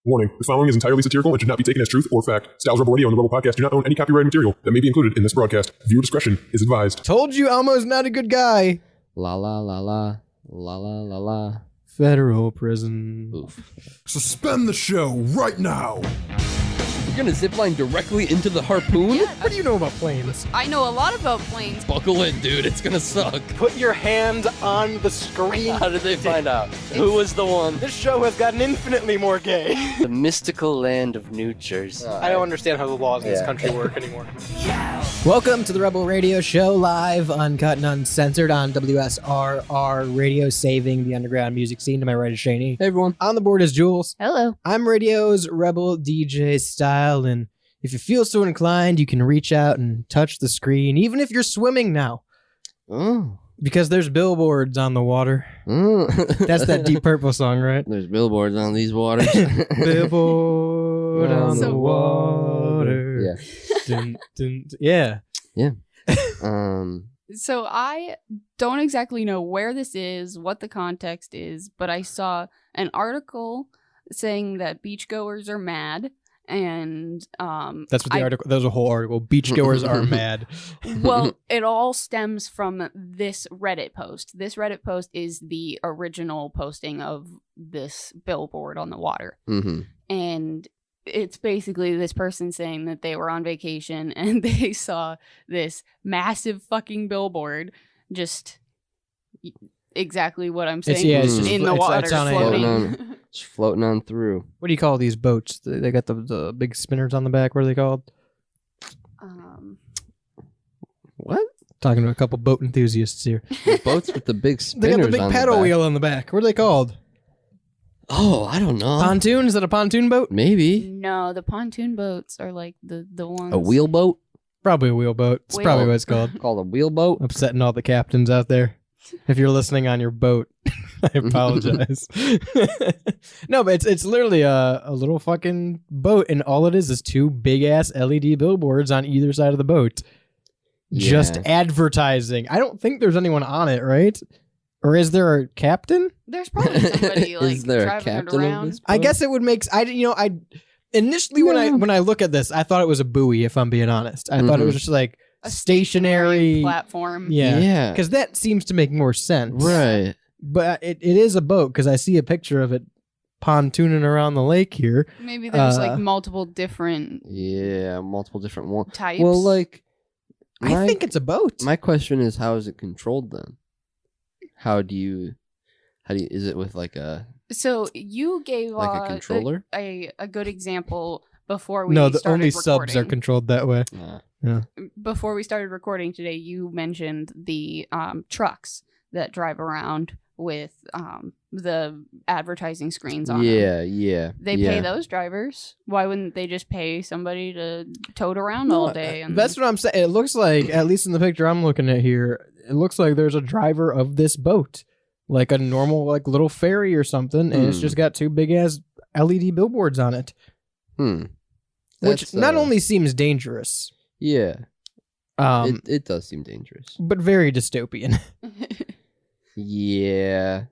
Warning, the following is entirely satirical and should not be taken as truth or fact. Styles Rebel Radio and the Rebel Podcast do not own any copyrighted material that may be included in this broadcast. Viewer discretion is advised. Told you Elmo's not a good guy. La la la la. La la la la. Federal prison. Oof. Suspend the show right now. You're gonna zipline directly into the harpoon? Yeah. What do you know about planes? I know a lot about planes. Buckle in, dude. It's gonna suck. Put your hand on the screen. How did they find out? Who was the one? This show has gotten infinitely more gay. The mystical land of New Jersey. I don't understand how the laws in this country work anymore. Welcome to the Rebel Radio Show, live, uncut, and uncensored on WSRR Radio, saving the underground music scene. To my right is Shani. Hey, everyone. On the board is Jules. Hello. I'm Radio's Rebel DJ style, and if you feel so inclined, you can reach out and touch the screen, even if you're swimming now. Oh. Because there's billboards on the water. Oh. That's that Deep Purple song, right? There's billboards on these waters. Billboard on the water. Yeah. Dun, dun, yeah. Yeah. So I don't exactly know where this is, what the context is, but I saw an article saying that beachgoers are mad, and That's what the article. That was a whole article. Beachgoers are mad. Well, it all stems from this Reddit post. This Reddit post is the original posting of this billboard on the water, and it's basically this person saying that they were on vacation and they saw this massive fucking billboard, just exactly what I'm saying, it's just in the water, it's on floating. Just floating on through. What do you call these boats? They got the big spinners on the back. What are they called? What? Talking to a couple boat enthusiasts here. The boats with the big They spinners got the big on paddle the back. wheel on the back. What are they called? Oh, I don't know. Pontoon? Is that a pontoon boat? Maybe. No, the pontoon boats are like the ones. A wheel boat? Probably a wheelboat. It's Wheel. probably what it's called. Called a wheel boat? Upsetting all the captains out there. If you're listening on your boat, I apologize. No, but it's literally a little fucking boat, and all it is two big ass LED billboards on either side of the boat. Just Yeah. advertising. I don't think there's anyone on it, right? Or is there a captain? There's probably somebody like Is there a driving it captain of around. this I boat? guess it would make initially when I look at this, I thought it was a buoy. If I'm being honest, I thought it was just like A stationary platform. Yeah, because that seems to make more sense, Right. But it is a boat because I see a picture of it pontooning around the lake here. Maybe there's like multiple different Yeah, multiple different ones. types. Well, like, I think it's a boat. my question is, how is it controlled then? How do you, is it with like a So you gave a controller? a good example before we No, the started only recording. subs are controlled that way. Before we started recording today, you mentioned the trucks that drive around with the advertising screens on them. Yeah. They pay those drivers. Why wouldn't they just pay somebody to tote around all day? And That's what I'm saying. It looks like, at least in the picture I'm looking at here, it looks like there's a driver of this boat, like a normal like little ferry or something, and it's just got two big ass LED billboards on it. Which not only seems dangerous, Yeah. It does seem dangerous. but very dystopian. Yeah.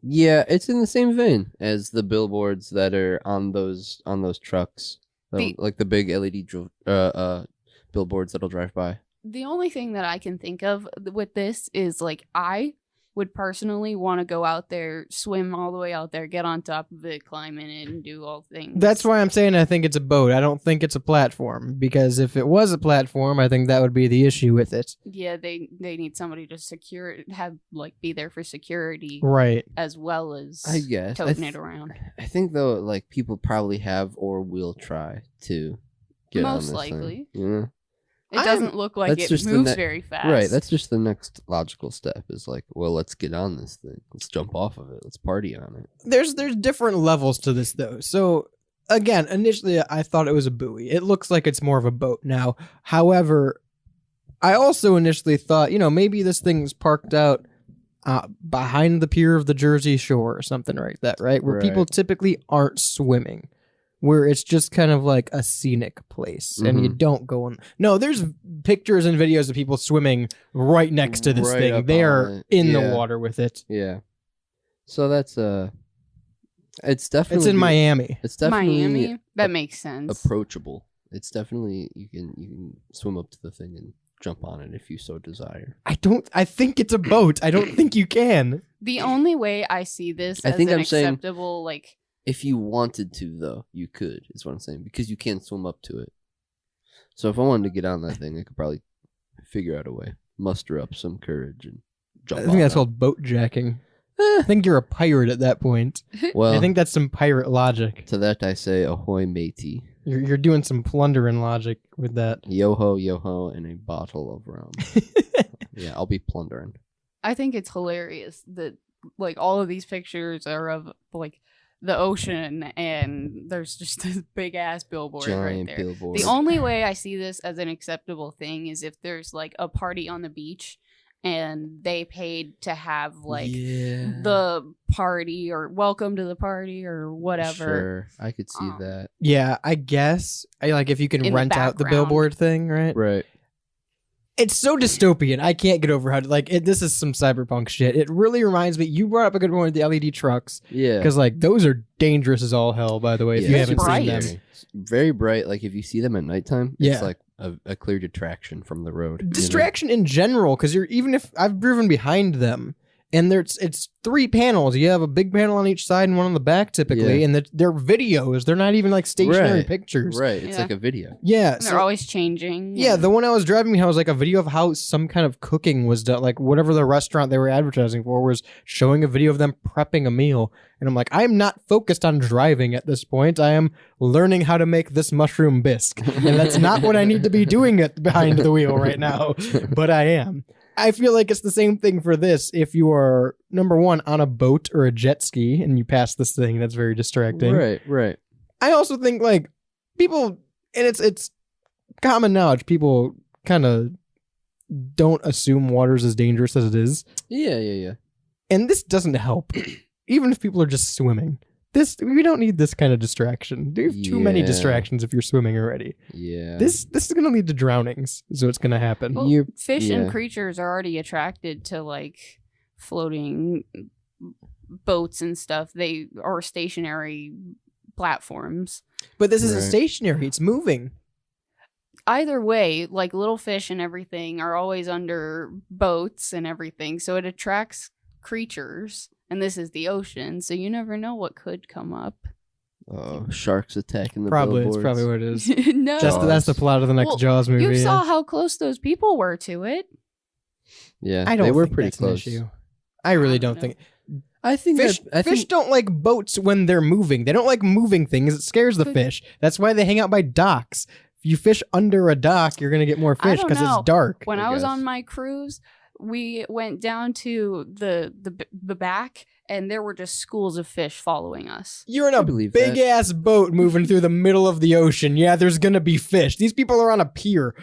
Yeah, it's in the same vein as the billboards that are on those trucks. Like the big LED billboards that'll drive by. The only thing that I can think of with this is like I would personally want to go out there, swim all the way out there, get on top of it, climb in it, and do all things. That's why I'm saying I think it's a boat. I don't think it's a platform, because if it was a platform, I think that would be the issue with it. Yeah, they need somebody to secure it, be there for security, Right. as well as I guess. toting it around. I think though, like people probably have or will try to get on Most this likely. thing. Yeah. It doesn't look like that's it just the moves ne- very fast. Right, that's just the next logical step is like, well, let's get on this thing. Let's jump off of it. Let's party on it. There's different levels to this, though. So, again, initially I thought it was a buoy. It looks like it's more of a boat now. However, I also initially thought, maybe this thing's parked out behind the pier of the Jersey Shore or something like that, right? Where people typically aren't swimming. Where it's just kind of like a scenic place, and you don't go in. No, there's pictures and videos of people swimming right next to this Right thing. up They on are it. in Yeah. the water with it. Yeah. So that's It's definitely It's in Miami. It's definitely Miami? That makes sense. approachable. It's definitely you can swim up to the thing and jump on it if you so desire. I think it's a boat. I don't think you can. The only way I see this I as think an I'm saying- acceptable, like, If you wanted to, though, you could. Is what I'm saying because you can't swim up to it. So if I wanted to get on that thing, I could probably figure out a way, muster up some courage, and jump. I think on that's it. called boat jacking. I think you're a pirate at that point. Well, I think that's some pirate logic. to that I say, ahoy, matey. You're doing some plundering logic with that. Yo ho, and a bottle of rum. Yeah, I'll be plundering. I think it's hilarious that, like, all of these pictures are of, like, the ocean, and there's just this big ass billboard right Giant there. billboard. The only way I see this as an acceptable thing is if there's like a party on the beach and they paid to have like the party or welcome to the party or whatever. Sure, I could see that. Yeah, I guess. Like if you can In the rent out the background. billboard thing, right? Right. It's so dystopian. I can't get over how this is some cyberpunk shit. It really reminds me. You brought up a good one with the LED trucks Yeah. because like those are dangerous as all hell. By the way, if you Yeah, haven't super seen bright. them, Very bright. Like if you see them at nighttime, Yeah. it's like a clear detraction from the road. you know? distraction in general. Because even if I've driven behind them, and it's 3 panels. You have a big panel on each side and one on the back typically, Yeah. and they're videos. They're not even like stationary Right. pictures. Right. It's Yeah. like a video. Yeah. And they're always changing. Yeah, and- the one I was driving behind was like a video of how some kind of cooking was done, like whatever the restaurant they were advertising for was showing a video of them prepping a meal. And I'm like, I'm not focused on driving at this point. I am learning how to make this mushroom bisque. And that's not what I need to be doing behind the wheel right now, but I am. I feel like it's the same thing for this. If you are, number one, on a boat or a jet ski and you pass this thing, that's very distracting. Right. I also think like people, and it's common knowledge, people kind of don't assume water's as dangerous as it is, Yeah. and this doesn't help. Even if people are just swimming, we don't need this kind of distraction. There's too many Yeah. distractions if you're swimming already. Yeah. This is gonna lead to drownings, so it's gonna happen. Well, You- fish yeah. and creatures are already attracted to like floating boats and stuff. They are stationary platforms. But this isn't Right. stationary; it's moving. Either way, like little fish and everything are always under boats and everything, so it attracts creatures. And this is the ocean, so you never know what could come up. Oh, sharks attacking the Probably, it's billboards. probably what it is. No, That's the plot of the next Well, Jaws movie. you yeah. saw how close those people were to it. Yeah, I don't they were think pretty that's close. an issue. I really I don't don't think. I think Fish don't like boats when they're moving. They don't like moving things. It scares the fish. That's why they hang out by docks. If you fish under a dock, you're gonna get more I fish don't because know. it's dark. When I I was guess. on my cruise, we went down to the back, and there were just schools of fish following us. You're in I a believe big that. ass boat moving through the middle of the ocean. Yeah, there's gonna be fish. These people are on a pier.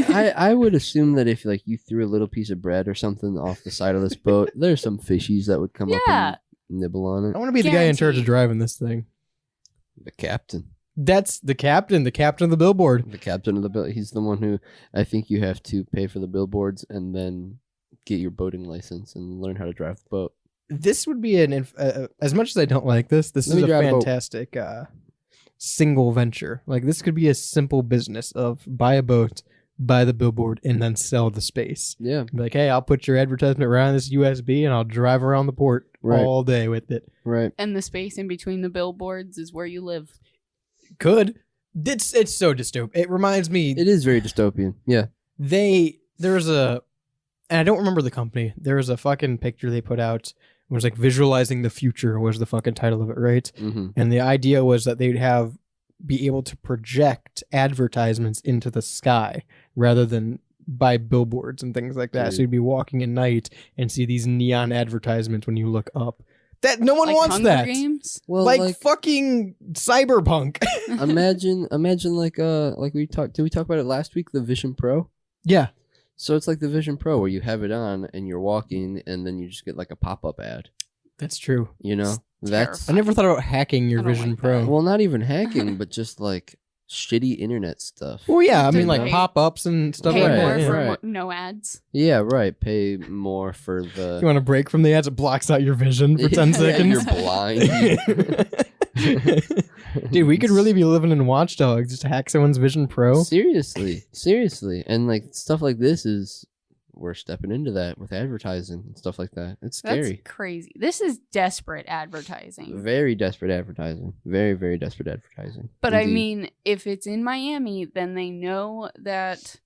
I would assume that if like you threw a little piece of bread or something off the side of this boat, there's some fishies that would come up Yeah. and nibble on I it. want to be the guy in charge of Guaranteed. driving this thing. The captain. That's the captain of the billboard. The captain of the bill. He's the one who I think you have to pay for the billboards and then get your boating license and learn how to drive the boat. This would be as much as I don't like this Let is me a drive a boat. fantastic single venture. Like this could be a simple business of buy a boat, buy the billboard, and then sell the space. Yeah. Be like, hey, I'll put your advertisement around this USB and I'll drive around the port Right. all day with it. Right. And the space in between the billboards is where you live. Could. It's so dystopic. It reminds me It is very dystopian. Yeah. there's a, and I don't remember the company. There was a fucking picture they put out. It was like visualizing the future was the fucking title of it, right? Mm-hmm. And the idea was that they'd be able to project advertisements into the sky rather than by billboards and things like that. So Dude. you'd be walking at night and see these neon advertisements when you look up. That no one Like wants Hunger that. Games? Well, like fucking cyberpunk. imagine like we talked. Did we talk about it last week? The Vision Pro. Yeah. So it's like the Vision Pro where you have it on and you're walking and then you just get like a pop-up ad. That's true. You know, that's I never thought about hacking your I don't Vision like Pro. that. well, not even hacking, but just like shitty internet stuff. Well, yeah, I mean, Did like they pop-ups and stuff Pay like Right, more that. Yeah. for right. no ads. Yeah, right. Pay more for the. You want to break from the ads? It blocks out your vision for 10 Yeah, seconds. You're blind. Dude, we could really be living in Watch Dogs. Just hack someone's Vision Pro. Seriously. And like stuff like this we're stepping into that with advertising and stuff like that. It's scary. That's crazy. This is desperate advertising. Very desperate advertising. Very, very desperate advertising. But Indeed. I mean, if it's in Miami, then they know that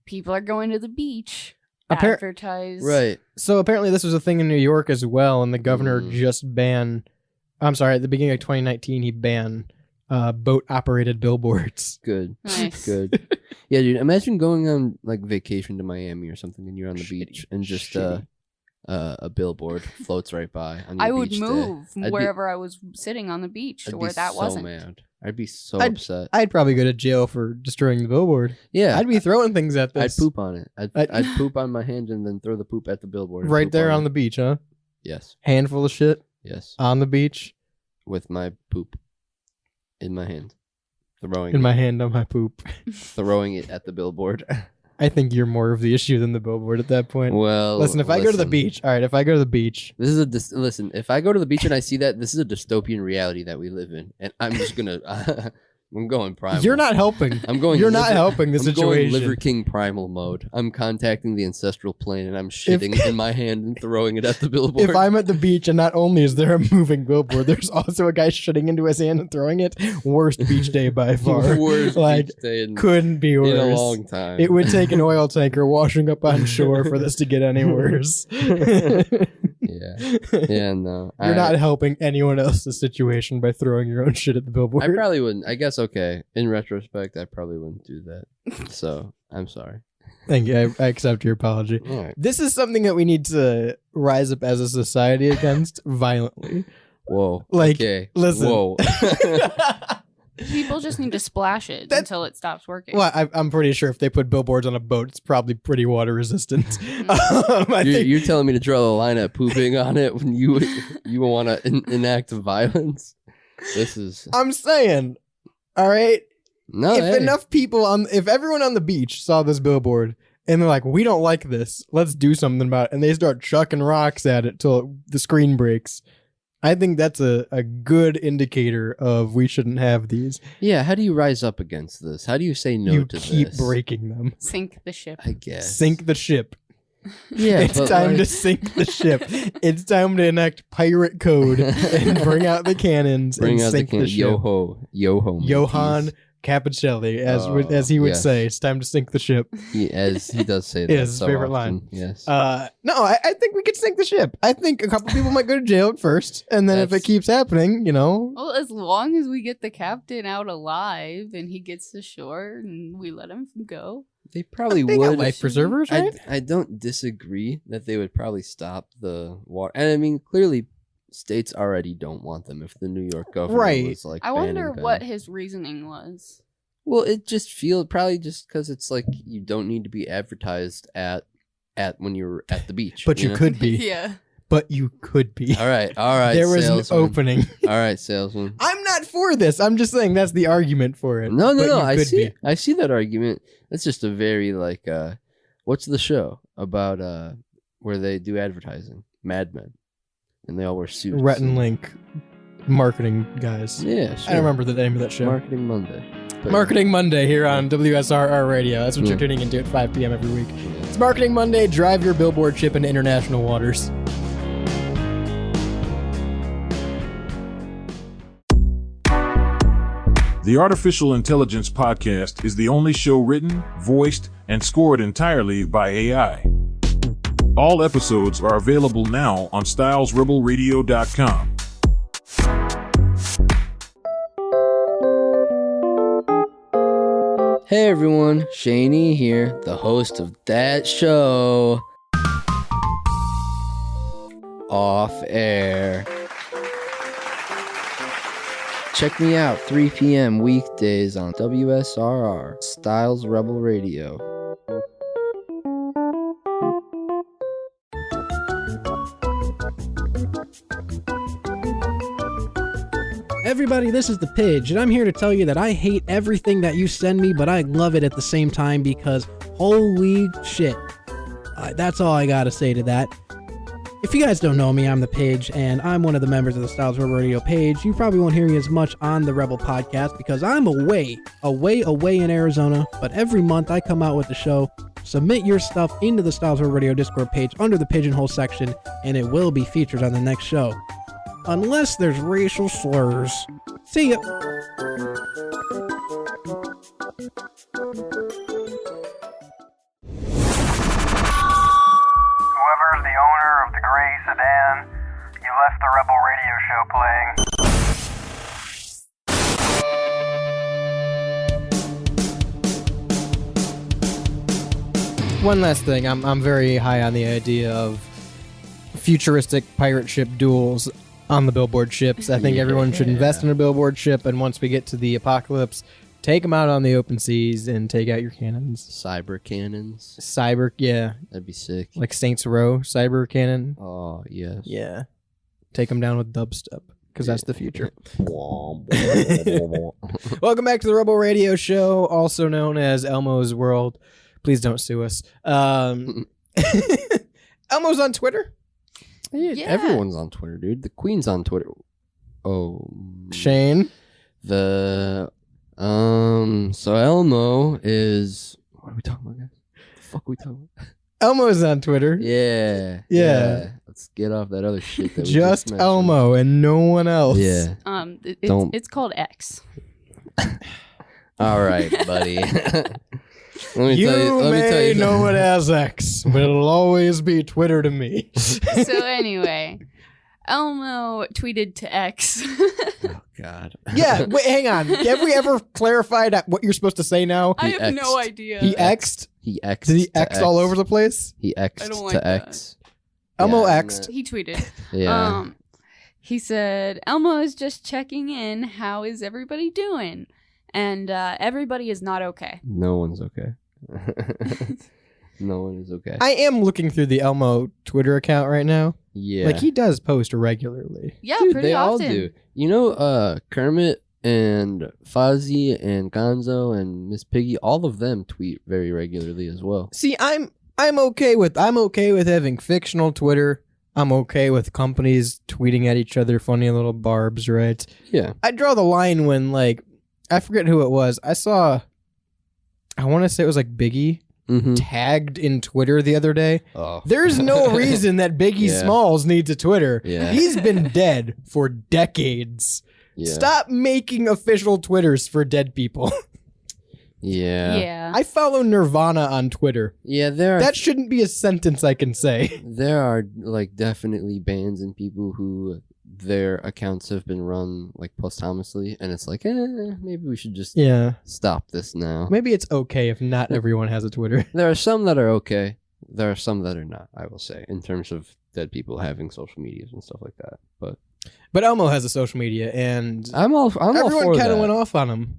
people are going to the beach. Advertise. Right. So apparently this was a thing in New York as well, and the governor just banned... I'm sorry, at the beginning of 2019, he banned boat-operated billboards. Good. Nice. Good. Yeah, dude, imagine going on like vacation to Miami or something and you're on the beach and just a billboard floats right by on your I would beach move day. wherever I was sitting on the beach to where that wasn't. Mad. I'd be so upset. I'd probably go to jail for destroying the billboard. Yeah. I'd be throwing things at I'd this. poop on it. I'd poop on my hand and then throw the poop at the billboard. and Right poop there on it. the beach, huh? Yes. Handful of shit Yes. on the beach. With my poop in my hand. Throwing In my hand on my poop. throwing it at the billboard. I think you're more of the issue than the billboard at that point. Well, Listen, if I go to the beach, all right, if I go to the beach. This is listen, if I go to the beach and I see that, this is a dystopian reality that we live in. And I'm just going to I'm going primal. You're not helping. I'm going You're not helping the I'm situation. going Liver King primal mode. I'm contacting the ancestral plane and I'm shitting in my hand and throwing it at the billboard. If I'm at the beach and not only is there a moving billboard, there's also a guy shitting into his hand and throwing it. Worst beach day by far. Worst like, beach day couldn't be worse. in a long time. It would take an oil tanker washing up on shore for this to get any worse. Yeah, no. You're not helping anyone else's situation by throwing your own shit at the billboard. I probably wouldn't. I guess, okay. In retrospect, I probably wouldn't do that. So, I'm sorry. Thank you. I accept your apology. All right. This is something that we need to rise up as a society against violently. Whoa. Like, okay. listen. Whoa. People just need to splash it until it stops working. Well, I'm pretty sure if they put billboards on a boat, it's probably pretty water resistant. You're telling me to draw the line at pooping on it when you want to enact violence? This is... I'm saying, all right? No, If everyone on the beach saw this billboard and they're like, we don't like this, let's do something about it, and they start chucking rocks at it till the screen breaks, I think that's a good indicator of we shouldn't have these. Yeah, how do you rise up against this? How do you say no to this? You keep breaking them. Sink the ship. I guess. Sink the ship. Yeah, It's time to sink the ship. It's time to enact pirate code and bring out the cannons Bring and out sink the ship. Yo-ho, Johann mateys. Capicelli, as he would yes. say, it's time to sink the ship. As he does say that. Yeah, his so favorite often. line. Yes. No, I think we could sink the ship. I think a couple people might go to jail first, and then if it keeps happening, Well, as long as we get the captain out alive and he gets to shore and we let him go. They probably They would. got life preservers, right? I don't disagree that they would probably stop the water. And I mean, clearly, states already don't want them if the New York government was like I wonder banning what them. his reasoning was. Well, it just feels probably just because it's like you don't need to be advertised at when you're at the beach. But you know? could be. Yeah. But you could be. All right. There was salesman. an opening. All right, salesman. I'm not for this. I'm just saying that's the argument for it. No. But you I could see. be. I see that argument. That's just a very like, what's the show about? Where they do advertising? Mad Men, and they all wear suits. Rhett and Link marketing guys. Yeah, sure. I don't remember the name of that show. Marketing Monday. But- Marketing Monday here on WSRR Radio. That's what you're tuning into at 5 p.m. every week. It's Marketing Monday. Drive your billboard ship into international waters. The Artificial Intelligence Podcast is the only show written, voiced, and scored entirely by AI. All episodes are available now on stylesrebelradio.com. Hey everyone, Shaney here, the host of that show, Off Air. Check me out 3 p.m. weekdays on WSRR, Styles Rebel Radio. Everybody, this is the Pidge, and I'm here to tell you that I hate everything that you send me, but I love it at the same time because holy shit. That's all I gotta say to that. If you guys don't know me, I'm the Page, and I'm one of the members of the Styles Rebel Radio page. You probably won't hear me as much on the Rebel podcast because I'm away in Arizona. But every month I come out with the show. Submit your stuff into the Styles Rebel Radio Discord page under the Pigeonhole section, and it will be featured on the next show. Unless there's racial slurs. See ya. Whoever's the owner of the gray sedan, you left the Rebel Radio show playing. One last thing, I'm very high on the idea of futuristic pirate ship duels on the Billboard ships. I think everyone should invest in a Billboard ship, and once we get to the apocalypse, take them out on the open seas and take out your cannons. Cyber cannons. Cyber, yeah. That'd be sick. Like Saints Row cyber cannon. Oh, yes. Yeah. Take them down with dubstep, because that's the future. Welcome back to the Rebel Radio Show, also known as Elmo's World. Please don't sue us. Elmo's on Twitter? Yeah. Everyone's on Twitter, dude. The Queen's on Twitter. Oh. Shane? So Elmo is... What are we talking about, guys? The fuck are we talking about? Elmo's on Twitter. Yeah. Let's get off that other shit that we just mentioned. Elmo and no one else. Yeah. It's called X. All right, buddy. Let me You tell you. may know it as X, but it'll always be Twitter to me. So anyway, Elmo tweeted to X. Oh God. Yeah, wait, hang on. Have we ever clarified what you're supposed to say now? I have no idea. He X'd? He X'd. Did he X all over the place? He X'd I don't like to that. X. Elmo Yeah, X'd. He tweeted. Yeah. He said, Elmo is just checking in. How is everybody doing? And everybody is not okay. No one's okay. No one is okay. I am looking through the Elmo Twitter account right now. Yeah. Like, he does post regularly. Yeah, Dude, pretty they often. all do. You know, Kermit and Fozzie and Gonzo and Miss Piggy, all of them tweet very regularly as well. See, I'm okay with having fictional Twitter. I'm okay with companies tweeting at each other funny little barbs, right? Yeah. I draw the line when, like, I forget who it was. I want to say it was like Biggie tagged in Twitter the other day. Oh. There's no reason that Biggie Yeah. Smalls needs a Twitter. Yeah. He's been dead for decades. Yeah. Stop making official Twitters for dead people. Yeah. Yeah. I follow Nirvana on Twitter. Yeah, That shouldn't be a sentence I can say. there are like definitely bands and people who their accounts have been run like posthumously, and it's like, maybe we should just stop this now. Maybe it's okay if not everyone has a Twitter. There are some that are okay. There are some that are not, I will say, in terms of dead people having social medias and stuff like that. But Elmo has a social media, and I'm all for everyone kind of that. went off on him.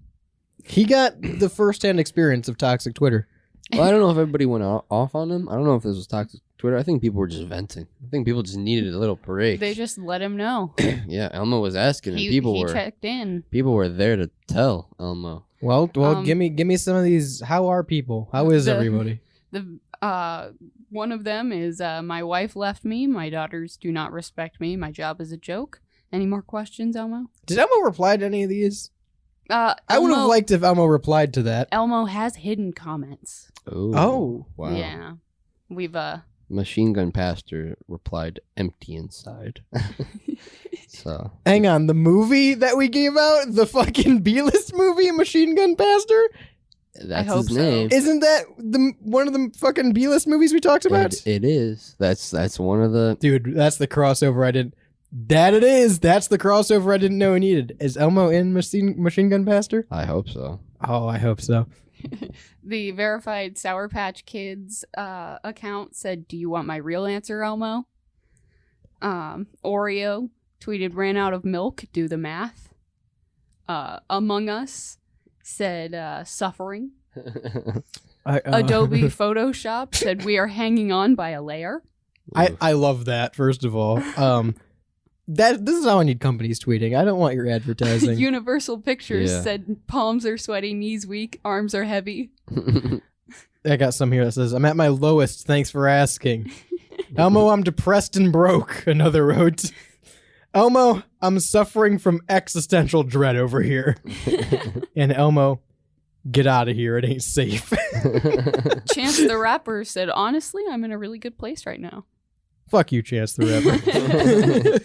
He got the first-hand experience of toxic Twitter. Well, I don't know if everybody went off on him. I don't know if this was toxic Twitter. I think people were just venting. I think people just needed a little parade. They just let him know. Yeah, Elmo was asking, and He people were checked in. People were there to tell Elmo. Well, give me some of these. How are people? How is everybody? One of them is my wife left me. My daughters do not respect me. My job is a joke. Any more questions, Elmo? Did Elmo reply to any of these? I Elmo, would have liked if Elmo replied to that. Elmo has hidden comments. Oh. Wow. Yeah. We've Machine Gun Pastor replied, "Empty inside." So Hang on, the movie that we gave out, the fucking B-list movie, Machine Gun Pastor? that's hope his so. name. Isn't that one of the fucking B-list movies we talked about? It is. That's one of the. Dude, that's the crossover I didn't. That it is. That's the crossover I didn't know I needed. Is Elmo in Machine Gun Pastor? I hope so. Oh, I hope so. the verified Sour Patch Kids account said, "Do you want my real answer, Elmo?" Oreo tweeted, "Ran out of milk. Do the math." Among Us said, "Suffering." Adobe Photoshop said, "We are hanging on by a layer." I love that. First of all, this is how I need companies tweeting. I don't want your advertising. Universal Pictures Yeah. said, "Palms are sweaty, knees weak, arms are heavy." I got some here that says, "I'm at my lowest. Thanks for asking." Elmo, I'm depressed and broke, another wrote. Elmo, I'm suffering from existential dread over here. And Elmo, get out of here, it ain't safe. Chance the Rapper said, honestly, I'm in a really good place right now. Fuck you, Chance the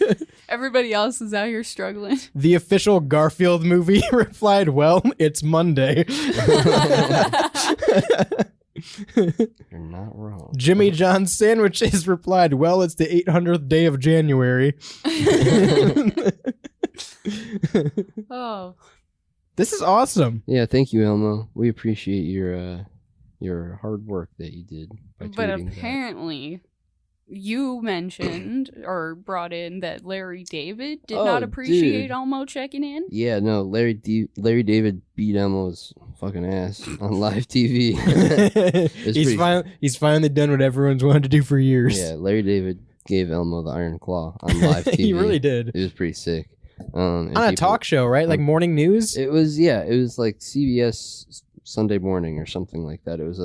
Rapper. Everybody else is out here struggling. The official Garfield movie replied, well, it's Monday. You're not wrong. Jimmy John's Sandwiches replied, well, it's the 800th day of January. Oh. This is awesome. Yeah, thank you, Elmo. We appreciate your hard work that you did. By But tweeting that. apparently, you mentioned or brought in that Larry David did Oh, not appreciate dude. Elmo checking in. Yeah, no, Larry David beat Elmo's fucking ass on live TV. He's finally done what everyone's wanted to do for years. Yeah, Larry David gave Elmo the Iron Claw on live TV. He really did. It was pretty sick. On a talk show, right? Like morning news? It was like CBS Sunday Morning or something like that. It was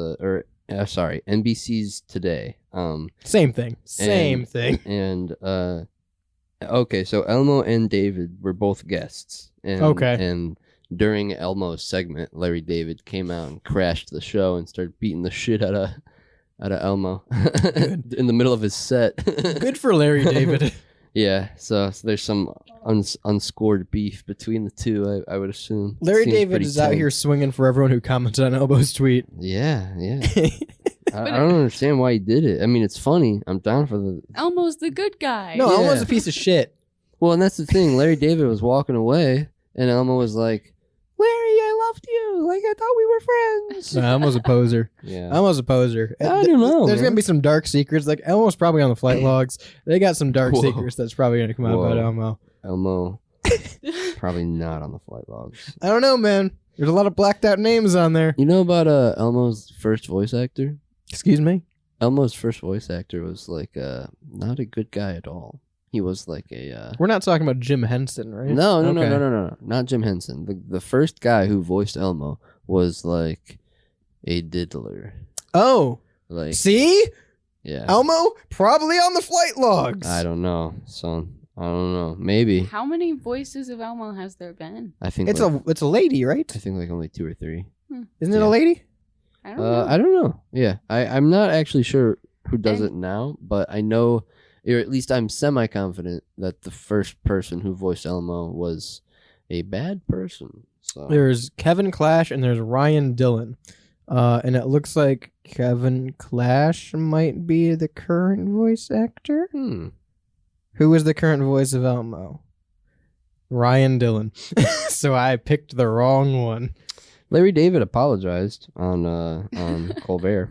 NBC's Today. Same thing. Same thing. And okay, so Elmo and David were both guests. And, Okay. And during Elmo's segment, Larry David came out and crashed the show and started beating the shit out of Elmo in the middle of his set. Good for Larry David. Yeah, so there's some unscored beef between the two, I would assume. Larry Seems David pretty is out tense. here swinging for everyone who commented on Elbo's tweet. Yeah. I don't understand why he did it. I mean, it's funny. I'm down for the... Elmo's the good guy. No, Yeah. Elmo's a piece of shit. Well, and that's the thing. Larry David was walking away, and Elmo was like, Larry, I loved you. Like, I thought we were friends. No, Elmo's a poser. Yeah. Elmo's a poser. I don't know. There's man. going to be some dark secrets. Like, Elmo's probably on the flight logs. They got some dark Whoa. secrets that's probably going to come out about Whoa. Elmo. Elmo, probably not on the flight logs. I don't know, man. There's a lot of blacked out names on there. You know about Elmo's first voice actor? Excuse me? Elmo's first voice actor was like not a good guy at all. He was like a We're not talking about Jim Henson, right? no, Okay. not Jim Henson. The first guy who voiced Elmo was like a diddler. Oh, Like see? yeah, Elmo probably on the flight logs. I don't know, son. I don't know. Maybe How many voices of Elmo has there been? I think It's like, a lady, right? I think like only 2 or 3. Isn't it Yeah. a lady? I don't know. I don't know. Yeah, I'm not actually sure who does And- it now, but I know, or at least I'm semi-confident that the first person who voiced Elmo was a bad person. So There's Kevin Clash and there's Ryan Dillon. And it looks like Kevin Clash might be the current voice actor. Who is the current voice of Elmo? Ryan Dillon. So I picked the wrong one. Larry David apologized on Colbert.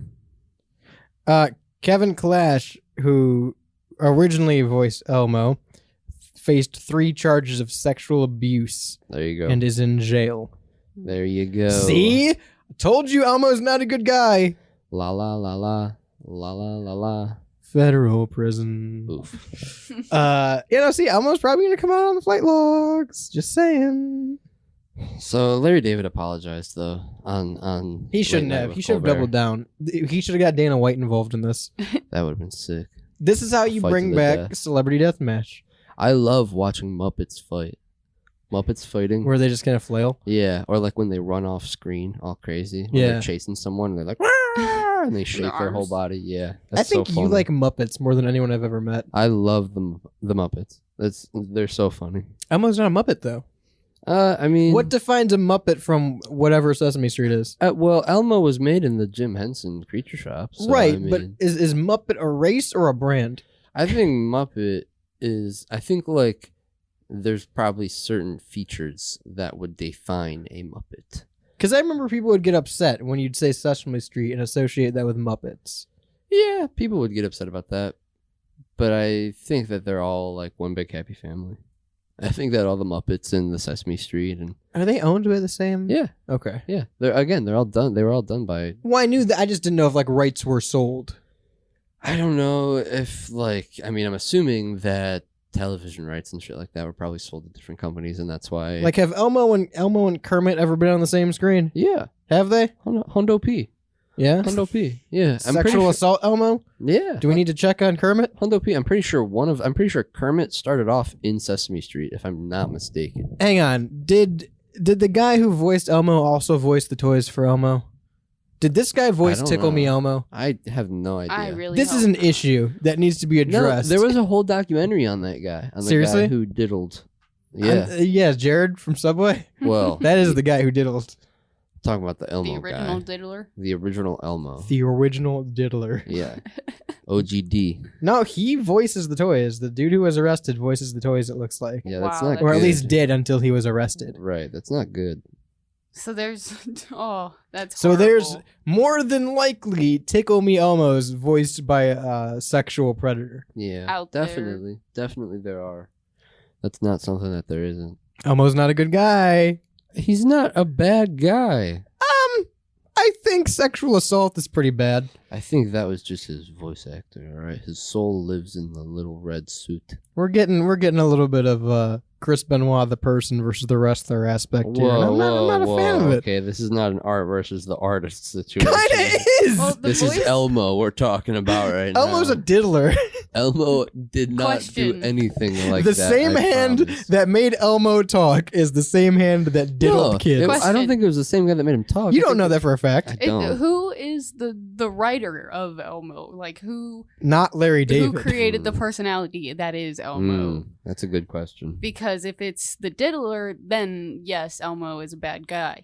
Kevin Clash, who originally voiced Elmo, faced 3 charges of sexual abuse There you go. and is in jail. There you go. See? I told you Elmo's not a good guy. La la la la la la la la. Federal prison. Oof. See, Elmo's probably gonna come out on the flight logs. Just saying. So Larry David apologized though on He shouldn't Late Night have. with He should have Colbert. doubled down. He should have got Dana White involved in this. That would have been sick. This is how you Fight to bring the back death. Celebrity Deathmatch, I love watching Muppets fight. Muppets fighting. where they just gonna flail. Yeah, or like when they run off screen all crazy. When Yeah. they're chasing someone and they're like, "Rah!" and they shake their whole arms. body. Yeah, I that's think so you funny. like Muppets more than anyone I've ever met. I love the Muppets. They're so funny. Elmo's not a Muppet though. I mean, What defines a Muppet from whatever Sesame Street is? well, Elmo was made in the Jim Henson Creature Shop. So, Right, I mean, but is Muppet a race or a brand? I think Muppet is. I think like there's probably certain features that would define a Muppet. Because I remember people would get upset when you'd say Sesame Street and associate that with Muppets. Yeah, people would get upset about that, but I think that they're all like one big happy family. I think that all the Muppets in the Sesame Street and Are they owned by the same? yeah, Okay. yeah, they're all done. They were all done by. Well, I knew that. I just didn't know if like rights were sold. I don't know if like I mean I'm assuming that television rights and shit like that were probably sold to different companies, and that's why. Like, have Elmo and Kermit ever been on the same screen? yeah, Have they? Hondo P. Yeah? Hundo P. Yeah. I'm pretty Sexual sure, assault, Elmo? Yeah. Do we need to check on Kermit? Hundo P. I'm pretty sure Kermit started off in Sesame Street, if I'm not mistaken. Hang on. Did the guy who voiced Elmo also voice the toys for Elmo? Did this guy voice I don't Tickle know. Me Elmo? I have no idea. I really This is hope an not. issue that needs to be No, addressed. there was a whole documentary on that guy. On the Seriously? guy who diddled. Yeah. Yeah, Jared from Subway. Well, That is the guy who diddled. talking about the Elmo The original guy. diddler. The original Elmo. The original diddler. Yeah. OGD. No, he voices the toys. The dude who was arrested voices the toys, it looks like. Yeah, that's Wow, not Or good. at least did until he was arrested. Right, that's not good. So there's that's So there's horrible. more than likely Tickle Me Elmo's voiced by a sexual predator. Yeah, Out there. definitely there are. That's not something that there isn't. Elmo's not a good guy. He's not a bad guy. I think sexual assault is pretty bad. I think that was just his voice actor, all right? His soul lives in the little red suit. We're getting a little bit of Chris Benoit the person versus the wrestler aspect here. and I'm not a fan of it. Okay, this is not an art versus the artist situation. Kinda is. Well, the This voice- is Elmo we're talking about right now. Elmo's a diddler. Elmo did not Question. do anything like the that. same I hand promise. that made Elmo talk is the same hand that diddled No, kids. I don't Question. think it was the same guy that made him talk. You I don't think know that for a fact. I don't. Who is the writer of Elmo? Like who Not Larry David. who created the personality that is Elmo? That's a good question. Because if it's the diddler, then yes, Elmo is a bad guy.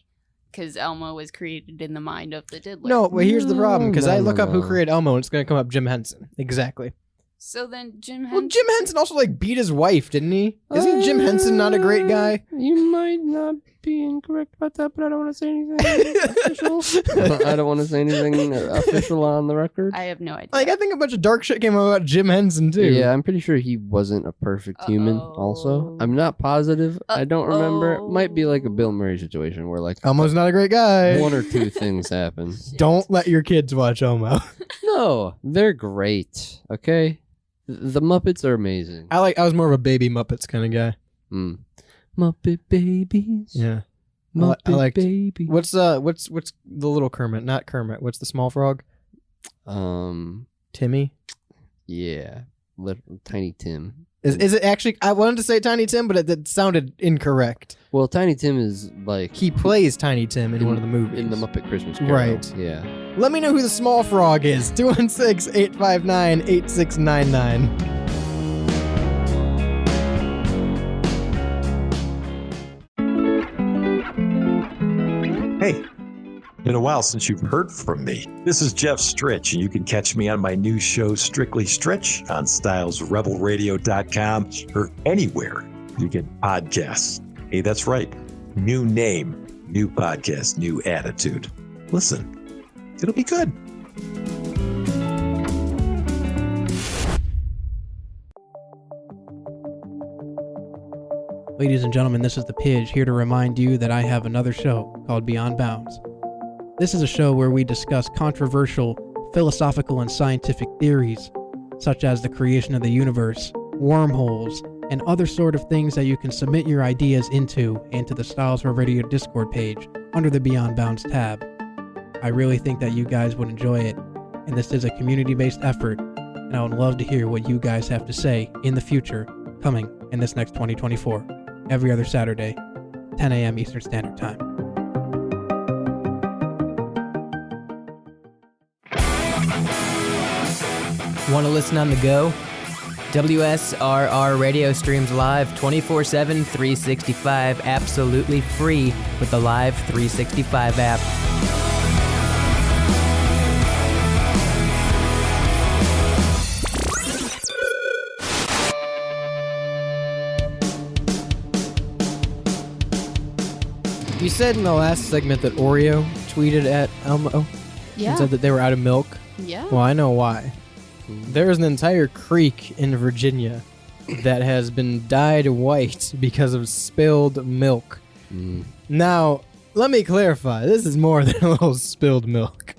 Because Elmo was created in the mind of the diddler. No, well, here's the problem. Because I No, look no, up who no. created Elmo, and it's going to come up Jim Henson. Exactly. So then Jim Well, Henson. Jim Henson also beat his wife, didn't he? Isn't Jim Henson not a great guy? You might not be incorrect about that, but I don't want to say anything official. I don't want to say anything official on the record. I have no idea. I think a bunch of dark shit came out about Jim Henson too. Yeah, I'm pretty sure he wasn't a perfect human. Also, I'm not positive. I don't remember. It might be like a Bill Murray situation where like Elmo's not a great guy. one or two things happen. Don't let your kids watch Elmo. No, they're great. Okay, the Muppets are amazing. I was more of a baby Muppets kind of guy. Muppet babies. Yeah. Muppet I liked- baby. What's the little Kermit? Not Kermit. What's the small frog? Timmy. Yeah, little Tiny Tim. Is it actually? I wanted to say Tiny Tim, but it sounded incorrect. Well, Tiny Tim is like He plays Tiny Tim in one of the movies. in the Muppet Christmas Carol. Right. Yeah. Let me know who the small frog is. 216-859-8699. Hey, been a while since you've heard from me. This is Jeff Stritch, and you can catch me on my new show, Strictly Stritch, on stylesrebelradio.com or anywhere you get podcasts. Hey, that's right. New name, new podcast, new attitude. Listen, it'll be good. Ladies and gentlemen, this is the Pidge here to remind you that I have another show called Beyond Bounds. This is a show where we discuss controversial philosophical and scientific theories, such as the creation of the universe, wormholes, and other sort of things that you can submit your ideas into the Styles Rebel Radio Discord page under the Beyond Bounds tab. I really think that you guys would enjoy it, and this is a community-based effort, and I would love to hear what you guys have to say in the future, coming in this next 2024, every other Saturday, 10 a.m. Eastern Standard Time. Want to listen on the go? WSRR radio streams live 24/7, 365, absolutely free with the Live 365 app. You said in the last segment that Oreo tweeted at Elmo Yeah. and said that they were out of milk. Yeah. Well, I know why. There is an entire creek in Virginia that has been dyed white because of spilled milk. Now, let me clarify. This is more than a little spilled milk.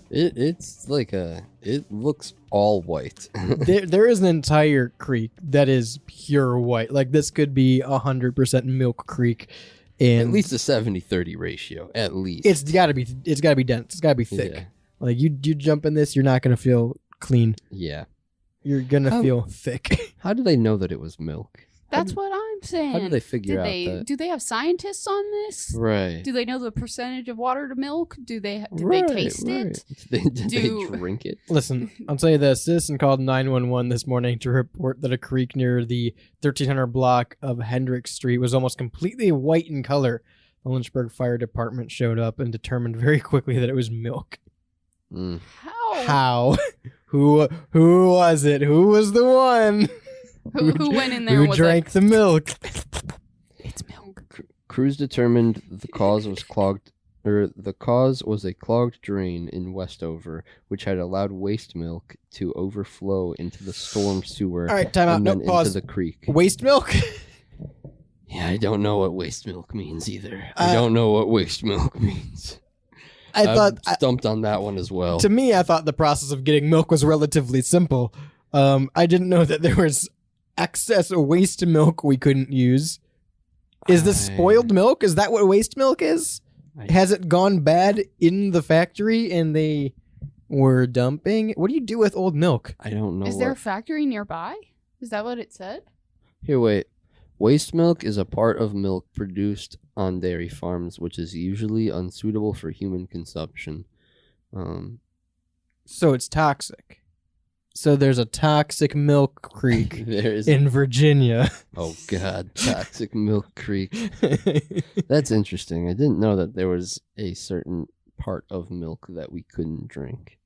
It's like it looks all white. There is an entire creek that is pure white. Like this could be 100% Milk Creek. And At least a 70-30 ratio. At least it's got to be dense. It's got to be thick. Yeah. Like you jump in this, you're not gonna feel clean. Yeah. You're gonna feel thick. How do they know that it was milk? That's what I'm saying. How did they figure out that? Do they have scientists on this? Right. Do they know the percentage of water to milk? Did they taste it? Did they drink it? Listen, I'll tell you this. Citizen called 911 this morning to report that a creek near the 1300 block of Hendrick Street was almost completely white in color. The Lynchburg Fire Department showed up and determined very quickly that it was milk. How? Who was it? Who was the one? Who went in there? Who and was drank the milk? It's milk. Crews determined the cause was clogged, or the cause was a clogged drain in Westover, which had allowed waste milk to overflow into the storm sewer. All right, time out. And No, then pause. into the creek. Waste milk? Yeah, I don't know what waste milk means either. I don't know what waste milk means. I'm stumped on that one as well. To me, I thought the process of getting milk was relatively simple. I didn't know that there was excess waste milk we couldn't use. Is this spoiled milk? Is that what waste milk is? Has it gone bad in the factory and they were dumping? What do you do with old milk? I don't know. Is there a factory nearby? Is that what it said? Here, wait. Waste milk is a part of milk produced on dairy farms, which is usually unsuitable for human consumption. So it's toxic. So there's a toxic milk creek in Virginia. Oh, God. Toxic milk creek. That's interesting. I didn't know that there was a certain part of milk that we couldn't drink.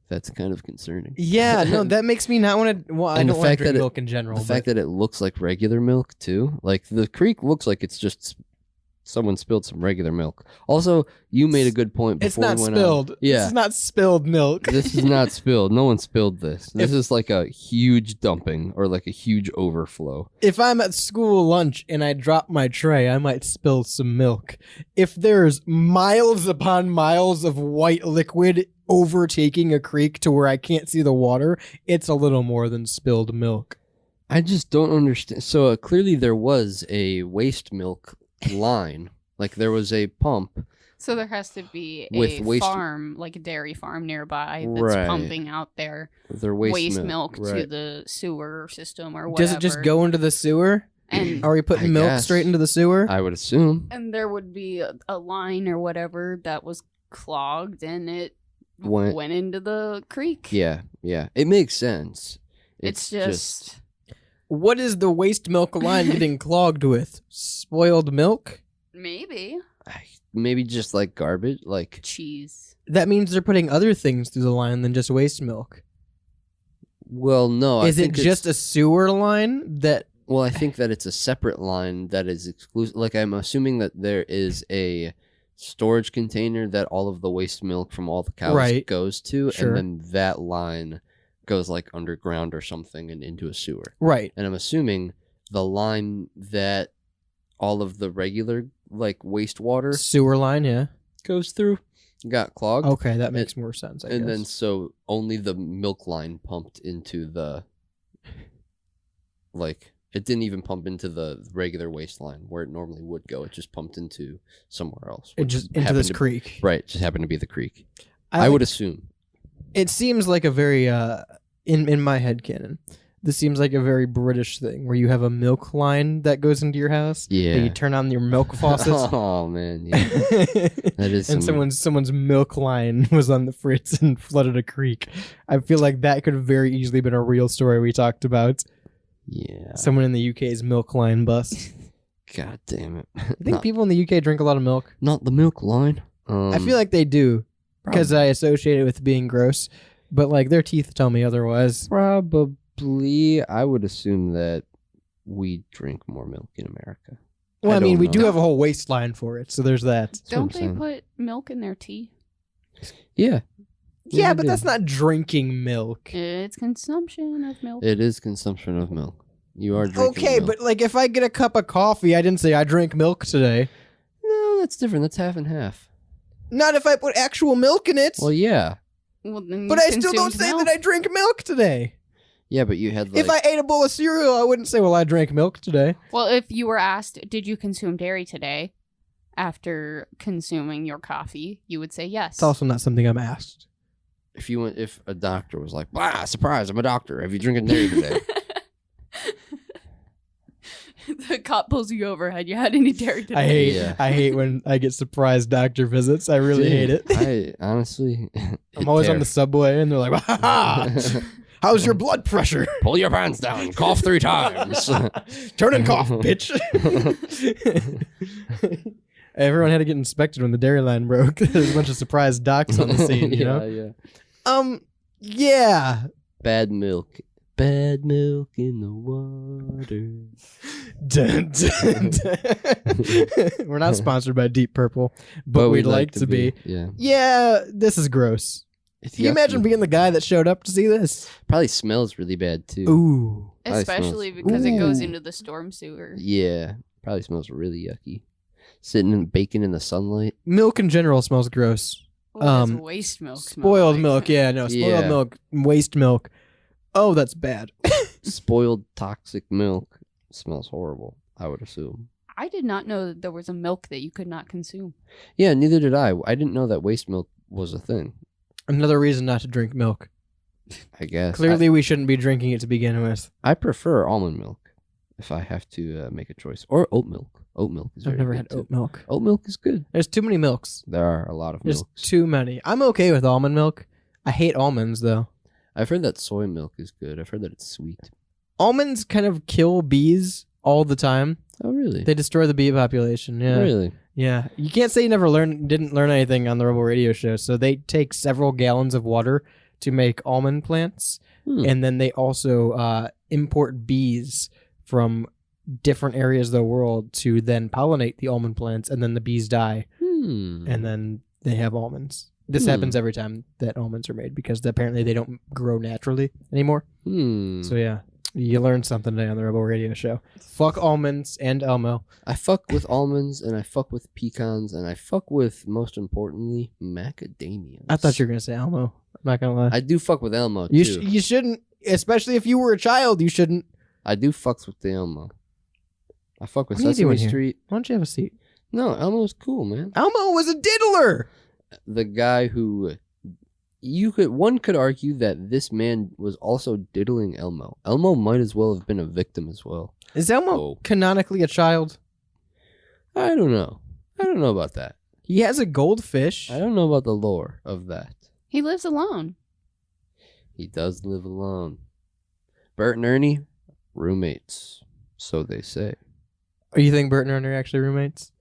That's kind of concerning. Yeah, no, that makes me not want to. Well, I don't want to drink milk in general. The fact that it looks like regular milk, too. Like, the creek looks like it's just someone spilled some regular milk. Also, you made a good point before it's not we went spilled. on. Yeah. This is not spilled milk. This is not spilled. No one spilled this. This is like a huge dumping or like a huge overflow. If I'm at school lunch and I drop my tray, I might spill some milk. If there's miles upon miles of white liquid overtaking a creek to where I can't see the water, it's a little more than spilled milk. I just don't understand. So clearly there was a waste milk line. Like there was a pump. So there has to be with a farm, like a dairy farm nearby that's pumping out their waste milk to the sewer system or whatever. Does it just go into the sewer? And are we putting milk straight into the sewer? I would assume. And there would be a line or whatever that was clogged and it went into the creek. Yeah. It makes sense. It's just... What is the waste milk line getting clogged with? Spoiled milk? Maybe. Maybe just like garbage, like cheese. That means they're putting other things through the line than just waste milk. Well, no. Is it just a sewer line that... Well, I think that it's a separate line that is exclusive. Like, I'm assuming that there is a storage container that all of the waste milk from all the cows goes to, and then that line goes like underground or something and into a sewer. Right. And I'm assuming the line that all of the regular like wastewater sewer line, goes through got clogged. Okay, that makes more sense, I guess. And then so only the milk line pumped into the like it didn't even pump into the regular waste line where it normally would go. It just pumped into somewhere else. It just into this creek. Right, just happened to be the creek. I would assume. It seems like a very in my head canon. This seems like a very British thing where you have a milk line that goes into your house. Yeah. And you turn on your milk faucets. Oh man, yeah. That is and someone's milk line was on the fritz and flooded a creek. I feel like that could have very easily been a real story we talked about. Yeah. Someone in the UK's milk line bust. God damn it. I think people in the UK drink a lot of milk. Not the milk line. I feel like they do because I associate it with being gross, but like their teeth tell me otherwise. Probably, I would assume that we drink more milk in America. Well, I mean, we do have a whole waistline for it, so there's that. Don't they put milk in their tea? Yeah. Yeah, but that's not drinking milk. It's consumption of milk. It is consumption of milk. You are drinking Okay, milk. but like if I get a cup of coffee, I didn't say I drink milk today. No, that's different. That's half and half. Not if I put actual milk in it. Well, yeah. Well, then but I still don't say that I drink milk today. Yeah, but you had like... If I ate a bowl of cereal, I wouldn't say, well, I drank milk today. Well, if you were asked, did you consume dairy today? after consuming your coffee, you would say yes. It's also not something I'm asked. If a doctor was like, "Wow, surprise! I'm a doctor. Have you drinking dairy today?" The cop pulls you over. Had you had any dairy today? I hate when I get surprise doctor visits. I really hate it. I honestly, I'm always on the subway and they're like, how's your blood pressure? Pull your pants down. Cough 3 times. Turn and cough, bitch. Everyone had to get inspected when the dairy line broke. There's a bunch of surprise docs on the scene, you know? Yeah. Yeah. Bad milk. Bad milk in the water. Dun, dun, dun. We're not sponsored by Deep Purple, but we'd like to be. Yeah. Yeah, this is gross. Can you imagine being the guy that showed up to see this? Probably smells really bad too. Ooh. Especially because it goes into the storm sewer. Yeah. Probably smells really yucky. Sitting and baking in the sunlight. Milk in general smells gross. What does waste milk smell Spoiled like? milk, yeah, no. Spoiled milk, waste milk. Oh, that's bad. Spoiled toxic milk smells horrible, I would assume. I did not know that there was a milk that you could not consume. Yeah, neither did I. I didn't know that waste milk was a thing. Another reason not to drink milk. I guess. Clearly, we shouldn't be drinking it to begin with. I prefer almond milk if I have to make a choice. Or oat milk. Oat milk is very I've never good had too. oat milk. Oat milk is good. There's too many milks. There are a lot of There's milks. too many. I'm okay with almond milk. I hate almonds, though. I've heard that soy milk is good. I've heard that it's sweet. Almonds kind of kill bees all the time. Oh, really? They destroy the bee population. Yeah. Really? Yeah. You can't say you didn't learn anything on the Rebel Radio Show. So they take several gallons of water to make almond plants. And then they also import bees from different areas of the world to then pollinate the almond plants. And then the bees die. And then they have almonds. This happens every time that almonds are made because apparently they don't grow naturally anymore. So yeah, you learned something today on the Rebel Radio Show. Fuck almonds and Elmo. I fuck with almonds and I fuck with pecans and I fuck with, most importantly, macadamias. I thought you were going to say Elmo. I'm not going to lie. I do fuck with Elmo, too. You shouldn't, especially if you were a child, you shouldn't. I do fucks with the Elmo. I fuck with What are you Sesame doing here? Street. Why don't you have a seat? No, Elmo's cool, man. Elmo was a diddler. The guy who one could argue that this man was also diddling Elmo. Elmo might as well have been a victim as well. Is Elmo canonically a child? I don't know. I don't know about that. He has a goldfish. I don't know about the lore of that. He lives alone. He does live alone. Bert and Ernie, roommates, so they say. Oh, you think Bert and Ernie are actually roommates?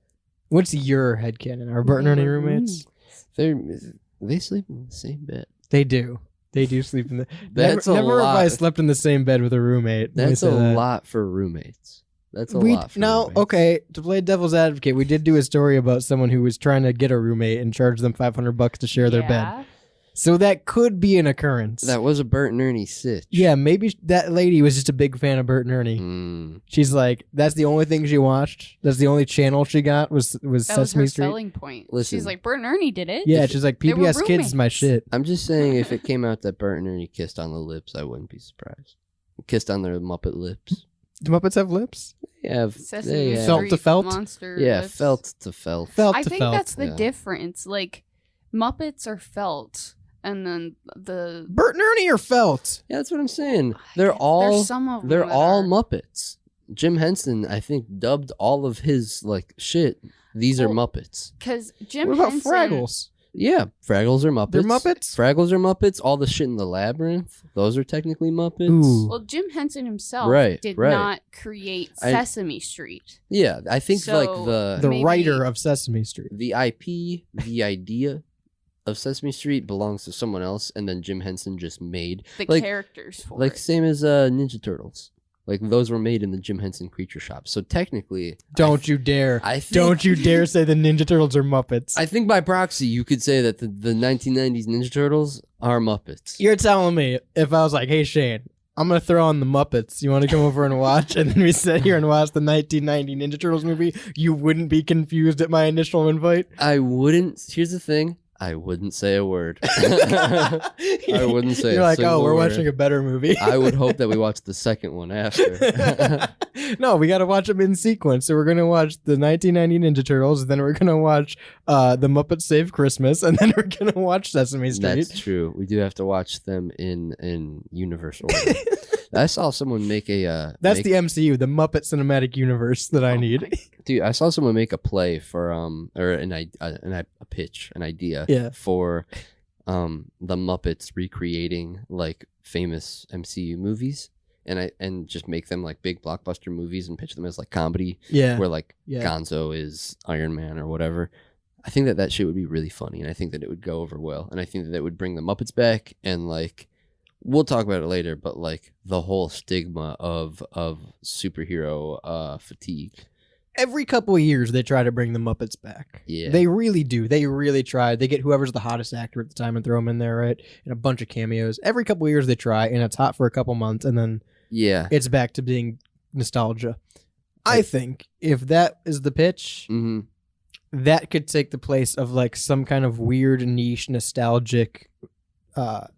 What's your headcanon? Are Bert and Ernie roommates? They sleep in the same bed. They do. They do sleep in the. That's never a have I lot. slept in the same bed with a roommate. That's a lot for roommates. That's a lot for roommates. Okay, to play devil's advocate, we did do a story about someone who was trying to get a roommate and charge them $500 to share their bed. So that could be an occurrence. That was a Bert and Ernie sitch. Yeah, maybe that lady was just a big fan of Bert and Ernie. She's like, that's the only thing she watched. That's the only channel she got was That was Sesame her Street. selling point. Listen. She's like, Bert and Ernie did it. Yeah, she's like, They were PBS Kids is my shit. I'm just saying, if it came out that Bert and Ernie kissed on the lips, I wouldn't be surprised. Kissed on their Muppet lips. Do Muppets have lips? Yeah, Sesame have felt to felt. Monster Yeah, lips. felt to felt. I think that's the difference. Like, Muppets are felt, and then the Bert and Ernie are felt. Yeah, that's what I'm saying. They're all some of them they're that all are. Muppets. Jim Henson, I think, dubbed all of his shit. These are Muppets. Because Jim What about Henson, Fraggles? Yeah, Fraggles are Muppets. They're Muppets? Fraggles are Muppets. All the shit in the labyrinth, those are technically Muppets. Ooh. Well, Jim Henson himself Right, did right. not create Sesame Street. Yeah, I think So, The maybe- writer of Sesame Street. the IP, the idea of Sesame Street belongs to someone else, and then Jim Henson just made The like characters for like it. same as Ninja Turtles. Like those were made in the Jim Henson Creature Shop. So technically, Don't you dare. Don't you dare say the Ninja Turtles are Muppets. I think by proxy, you could say that the 1990s Ninja Turtles are Muppets. You're telling me if I was like, hey, Shane, I'm going to throw on the Muppets. You want to come over and watch? And then we sit here and watch the 1990 Ninja Turtles movie. You wouldn't be confused at my initial invite? I wouldn't. Here's the thing. I wouldn't say a word. I wouldn't say You're a like, single we're word. watching a better movie. I would hope that we watch the second one after. No, we got to watch them in sequence. So we're going to watch the 1990 Ninja Turtles, then we're going to watch The Muppets Save Christmas, and then we're going to watch Sesame Street. That's true. We do have to watch them in universe order. I saw someone make a... That's the MCU, the Muppet Cinematic Universe that I need. Dude, I saw someone make a play for or a pitch, an idea for the Muppets recreating like famous MCU movies, and just make them like big blockbuster movies and pitch them as like comedy. Yeah, where like Gonzo is Iron Man or whatever. I think that shit would be really funny, and I think that it would go over well, and I think that would bring the Muppets back, and like we'll talk about it later, but like the whole stigma of superhero fatigue. Every couple of years, they try to bring the Muppets back. Yeah. They really do. They really try. They get whoever's the hottest actor at the time and throw him in there, right? And a bunch of cameos. Every couple of years, they try, and it's hot for a couple months, and then it's back to being nostalgia. I think if that is the pitch, that could take the place of like some kind of weird niche nostalgic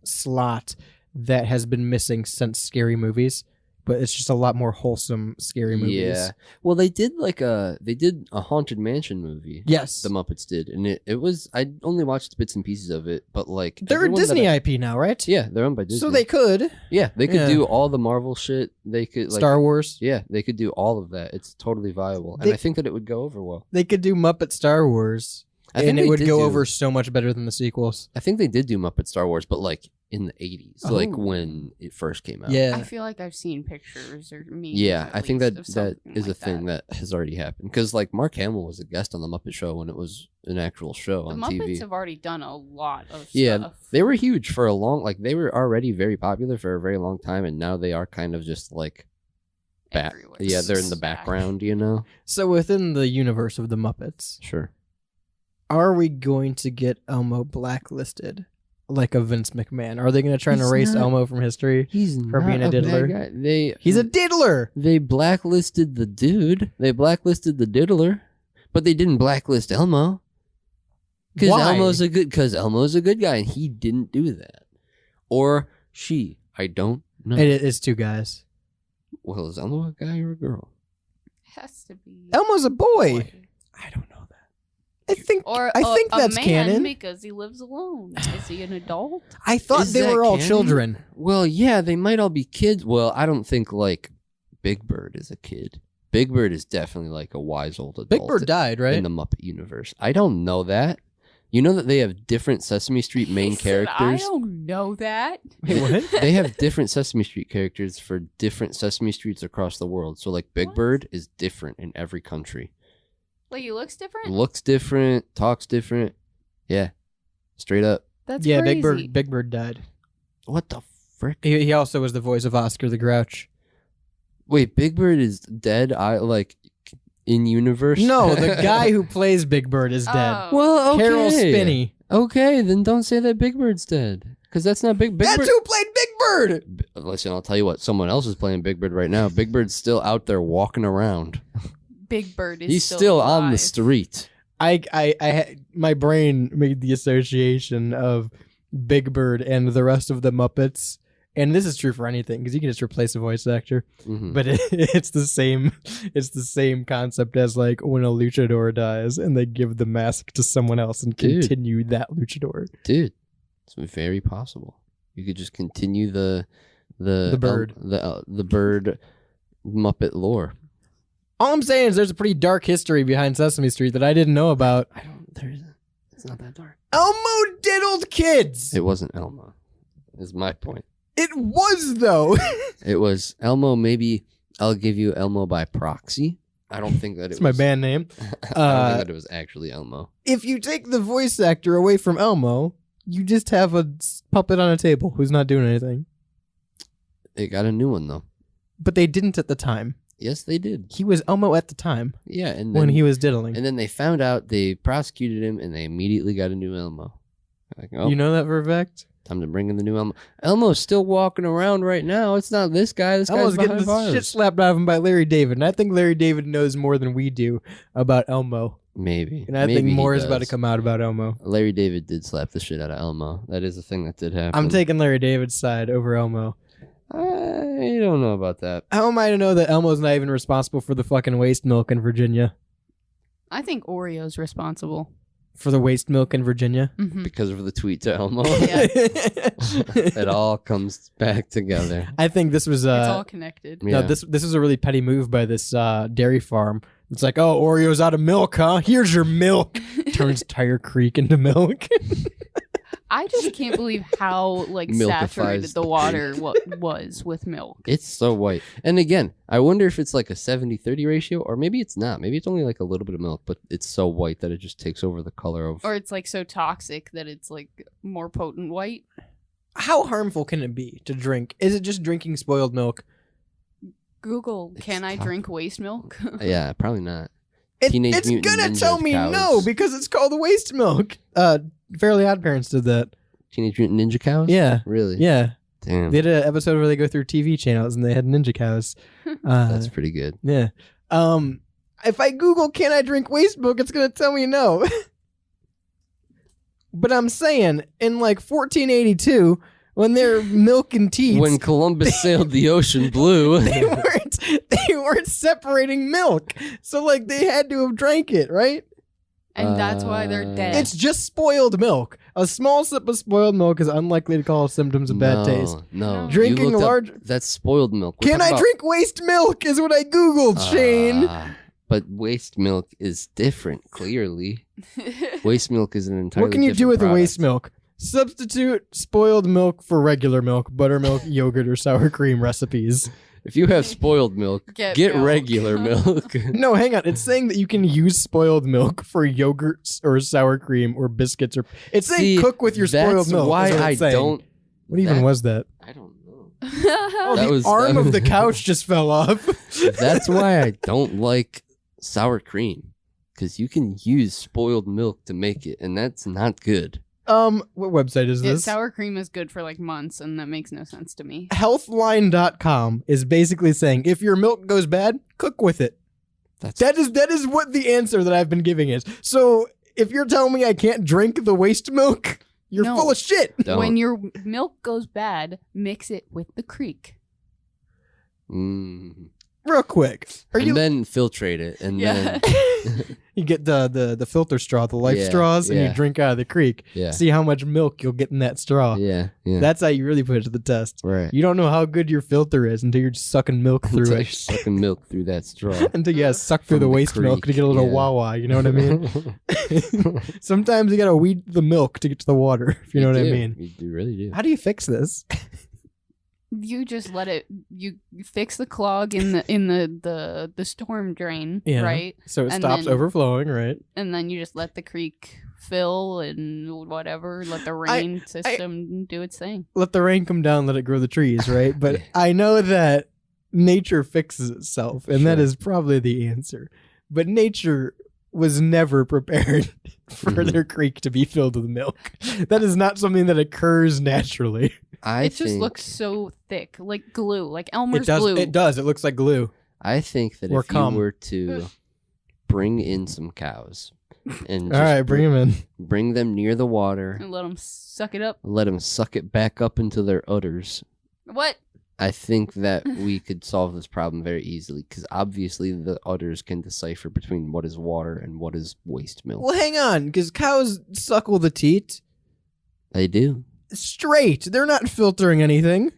slot that has been missing since Scary Movies. But it's just a lot more wholesome scary movies. Yeah. Well, they did a Haunted Mansion movie. Yes. The Muppets did. And it was, I only watched bits and pieces of it, but like... They're a Disney IP now, right? Yeah, they're owned by Disney. So they could. Yeah, they could do all the Marvel shit. They could... like, Star Wars. Yeah, they could do all of that. It's totally viable. And I think that it would go over well. They could do Muppet Star Wars. And it would go over so much better than the sequels. I think they did do Muppet Star Wars, but like in the 80s, like when it first came out. Yeah. I feel like I've seen pictures or memes. Yeah, I think that is like a thing that has already happened. Because like Mark Hamill was a guest on the Muppet Show when it was an actual show on TV. The Muppets have already done a lot of stuff. Yeah, they were huge for a long, like they were already very popular for a very long time, and now they are kind of just like everywhere. Yeah, they're in the background, you know? So within the universe of the Muppets, sure, are we going to get Elmo blacklisted like a Vince McMahon? Are they going to try and erase Elmo from history for being a diddler? He's a diddler. They blacklisted the dude. They blacklisted the diddler, but they didn't blacklist Elmo. Because Elmo's a good guy, and he didn't do that. Or she. I don't know. It is two guys. Well, is Elmo a guy or a girl? Has to be. Elmo's a boy. I don't know that. I think that's man canon because he lives alone. Is he an adult? I thought they were all children. Well, yeah, they might all be kids. Well, I don't think like Big Bird is a kid. Big Bird is definitely like a wise old adult. Big Bird died, right? In the Muppet universe. I don't know that. You know that they have different Sesame Street main characters? I don't know that. Wait, what? They have different Sesame Street characters for different Sesame Streets across the world. So like Big Bird is different in every country. Like he looks different? Looks different, talks different. Yeah. Straight up. That's crazy. Big Bird died. What the frick? He also was the voice of Oscar the Grouch. Wait, Big Bird is dead? In universe? No, the guy who plays Big Bird is dead. Well, okay. Carol Spinney. Okay, then don't say that Big Bird's dead. Because that's not Big Bird. That's who played Big Bird! Listen, I'll tell you what. Someone else is playing Big Bird right now. Big Bird's still out there walking around. Big Bird is He's still alive. on the street. My brain made the association of Big Bird and the rest of the Muppets. And this is true for anything because you can just replace a voice actor, but it's the same. It's the same concept as like when a luchador dies and they give the mask to someone else and continue that luchador. Dude, it's very possible. You could just continue the bird the bird Muppet lore. All I'm saying is there's a pretty dark history behind Sesame Street that I didn't know about. It's not that dark. Elmo diddled kids. It wasn't Elmo. Is my point. It was, though. It was Elmo. Maybe I'll give you Elmo by proxy. I don't think that it's my band name. I don't think that it was actually Elmo. If you take the voice actor away from Elmo, you just have a puppet on a table who's not doing anything. They got a new one, though. But they didn't at the time. Yes, they did. He was Elmo at the time. Yeah, and then, when he was diddling. And then they found out, they prosecuted him, and they immediately got a new Elmo. Like, you know that for a fact? Time to bring in the new Elmo. Elmo's still walking around right now. It's not this guy. This Elmo's guy's getting the shit slapped out of him by Larry David. And I think Larry David knows more than we do about Elmo. Maybe. And I think more is about to come out about Elmo. Larry David did slap the shit out of Elmo. That is a thing that did happen. I'm taking Larry David's side over Elmo. I don't know about that. How am I to know that Elmo's not even responsible for the fucking waste milk in Virginia? I think Oreo's responsible. For the waste milk in Virginia? Mm-hmm. Because of the tweet to Elmo. Yeah. It all comes back together. I think this was... it's all connected. No, this is a really petty move by this dairy farm. It's like, oh, Oreo's out of milk, huh? Here's your milk. Turns Tire Creek into milk. I just can't believe how saturated the water was with milk. It's so white. And again, I wonder if it's like a 70-30 ratio, or maybe it's not. Maybe it's only like a little bit of milk, but it's so white that it just takes over the color of... Or it's like so toxic that it's like more potent white. How harmful can it be to drink? Is it just drinking spoiled milk? Google, can I drink waste milk? Yeah, probably not. It's gonna tell me no because it's called waste milk. Fairly Odd Parents did that. Teenage Mutant Ninja Cows? Yeah. Really? Yeah. Damn. They did an episode where they go through TV channels and they had ninja cows. That's pretty good. Yeah. If I Google can I drink waste milk, it's gonna tell me no. But I'm saying in like 1482, when they're milking teats, when Columbus sailed the ocean blue, they weren't separating milk, so like they had to have drank it, right? And that's why they're dead. It's just spoiled milk. A small sip of spoiled milk is unlikely to cause symptoms of bad taste. No, drinking large. That's spoiled milk. Can I drink waste milk? Is what I googled, Shane. But waste milk is different. Clearly, waste milk is an entirely. What can you do with the waste milk? Substitute spoiled milk for regular milk, buttermilk, yogurt, or sour cream recipes. If you have spoiled milk, get regular milk. No, hang on. It's saying that you can use spoiled milk for yogurts or sour cream or biscuits. Or it's saying cook with your spoiled milk. Why I saying. don't. What even was that? I don't know. Oh, the arm of the couch just fell off. That's why I don't like sour cream, because you can use spoiled milk to make it, and that's not good. What website is this? Sour cream is good for like months, and that makes no sense to me. Healthline.com is basically saying if your milk goes bad, cook with it. That is what the answer that I've been giving is. So if you're telling me I can't drink the waste milk, you're full of shit. When your milk goes bad, mix it with the creek. Real quick. Then filtrate it, and then you get the filter straw, the life straws, and you drink out of the creek. Yeah. See how much milk you'll get in that straw. Yeah. That's how you really put it to the test. Right. You don't know how good your filter is until you're just sucking milk through it. Sucking milk through that straw. Until you suck through the waste milk to get a little wah-wah, you know what I mean? Sometimes you gotta weed the milk to get to the water, if you know what I mean. You really do. How do you fix this? You just let it. You fix the clog in the storm drain, right? So it stops overflowing, right? And then you just let the creek fill and whatever. Let the rain system do its thing. Let the rain come down. Let it grow the trees, right? But I know that nature fixes itself, and that is probably the answer. But nature was never prepared for their creek to be filled with milk. That is not something that occurs naturally. It just looks so thick, like glue, like Elmer's glue. It does. It looks like glue. I think that if you were to bring in some cows and all right, bring them in, bring them near the water, and let them suck it up, let them suck it back up into their udders. What? I think that we could solve this problem very easily, because obviously the udders can decipher between what is water and what is waste milk. Well, hang on, because cows suckle the teat. They do. Straight. They're not filtering anything.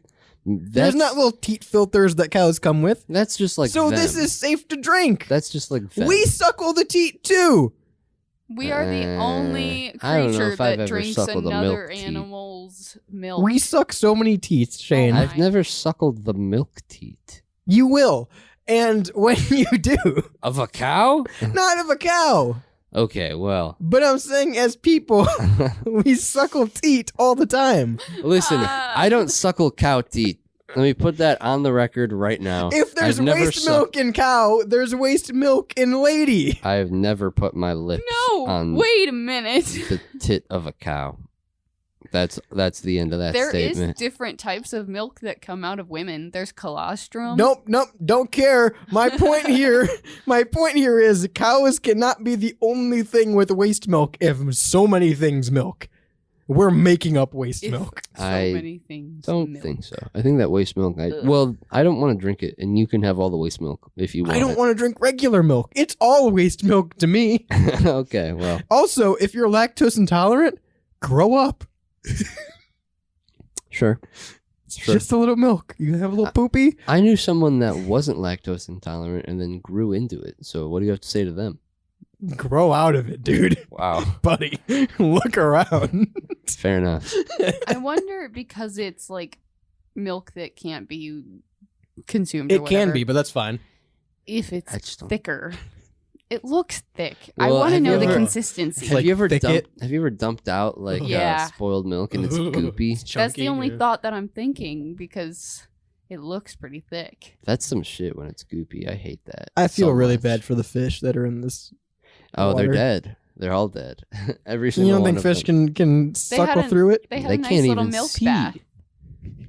There's not little teat filters that cows come with. That's just like so them. This is safe to drink. That's just like them. We suckle the teat too. We are the only creature that drinks another animal's milk. We suck so many teats, Shane. I've never suckled the milk teat. You will. And when you do... Of a cow? Not of a cow. Okay, well. But I'm saying as people, we suckle teat all the time. Listen, I don't suckle cow teat. Let me put that on the record right now. If there's waste milk in cow, there's waste milk in lady. I have never put my lips on wait a minute. the tit of a cow. That's the end of that statement. There is different types of milk that come out of women. There's colostrum. Nope, don't care. My point here is cows cannot be the only thing with waste milk if so many things milk. We're making up waste milk. Many things. Don't think so. I think that waste milk. I don't want to drink it, and you can have all the waste milk if you want. I don't want to drink regular milk. It's all waste milk to me. Okay, well. Also, if you're lactose intolerant, grow up. Sure. Just a little milk. You have a little poopy. I knew someone that wasn't lactose intolerant and then grew into it. So what do you have to say to them? Grow out of it, dude. Wow. Buddy, look around. Fair enough. I wonder, because it's like milk that can't be consumed. It can be, but that's fine. If it's thicker. It looks thick. Well, I want to know the consistency. Have you ever dumped out like spoiled milk and it's goopy? Chunky, that's the only thought that I'm thinking, because it looks pretty thick. That's some shit when it's goopy. I hate that. I feel really bad for the fish that are in this. Oh, water. they're dead. They're all dead. Every single You don't one think of fish them. can suckle through it? They had a nice little milk bath.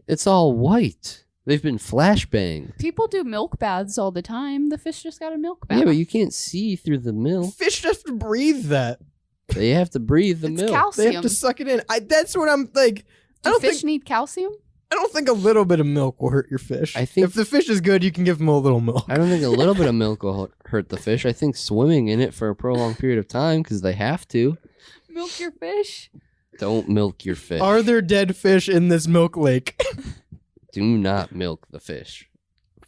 It's all white. They've been flashbanged. People do milk baths all the time. The fish just got a milk bath. Yeah, but you can't see through the milk. Fish have to breathe that. They have to breathe the milk. Calcium. They have to suck it in. That's what I'm like. Do fish need calcium? I don't think a little bit of milk will hurt your fish. I think if the fish is good, you can give them a little milk. I don't think a little bit of milk will hurt the fish. I think swimming in it for a prolonged period of time, because they have to. Milk your fish? Don't milk your fish. Are there dead fish in this milk lake? Do not milk the fish.